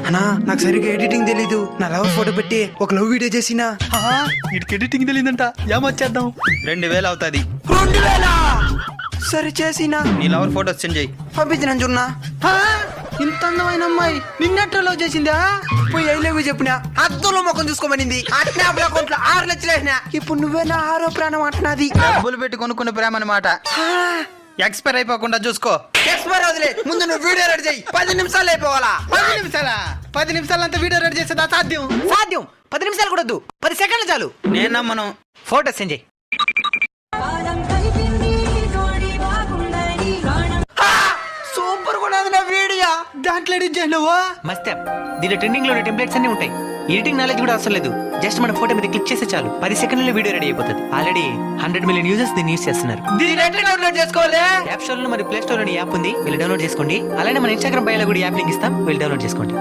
అన్నా నాకు సరిగ్గా ఎడిటింగ్ తెలీదు. నా లవ్ ఫోటో పెట్టి ఒక లవ్ వీడియో చేసినా. వీడికి ఎడిటింగ్ తెలియదంట. ఏమొచ్చేద్దాం? 2000 అవుతుంది. 2000 సరే చేసినా. నీ లవర్ ఫోటోస్ సెండ్ చేయి. పంపించిన చూడన్నా. ఇంత అందమైన అమ్మాయి నిన్నట్టు లవ్ చేసిందా? పోయి ఐ లవ్ యూ చెప్పినా అద్దంలో ముఖం చూసుకోమనింది. అట్నే అప్పుడు అకౌంట్లో 6 లక్షలు వేసినా. ఇప్పుడు నువ్వే నా 6వ ప్రాణం అంటున్నది. డబ్బులు పెట్టి కొనుక్కున్న ప్రేమ అన్నమాట. ఎక్స్పైర్ అయిపోకుండా చూసుకో. ఎక్స్పైర్ వదిలే, ముందు నువ్వు వీడియో రెడీ చేయి. 10 నిమిషాలు అయిపోవాలా? 10 నిమిషాలా? 10 నిమిషాలంతా వీడియో రెడీ చేసేదా? సాధ్యం. 10 నిమిషాలు కూడా వద్దు, 10 సెకండ్లు చాలు. నేను నమ్మను. ఫోటో సెండ్ చేయి. సూపర్ కూడా ఉంది నా వీడియో. దాంట్లో ఎడిట్ చేయనువా? మస్తే దీని ట్రెండింగ్ లో టెంప్లెట్స్ అన్ని ఉంటాయి. ఎడిటింగ్ నాలెడ్జ్ కూడా అవసరం లేదు. జస్ట్ మన ఫోటో మీద క్లిక్ చేస్తే చాలు, 10 సెకండ్లలో వీడియో రెడీ అయిపోతుంది. ఆల్రెడీ 100 మిలియన్ యూజర్స్ దీన్ని యూజ్ చేస్తున్నారు. దీని ఎట్లా డౌన్లోడ్ చేసుకోవాలి? యాప్ స్టోర్ లో మరి ప్లే స్టోర్ అని యాప్ ఉంది, వీళ్ళు డౌన్లోడ్ చేసుకోండి. అలానే మన ఇన్స్టాగ్రామ్ బయోలో కూడా యాప్ లింక్ ఇస్తాం, వీళ్ళు డౌన్లోడ్ చేసుకోండి.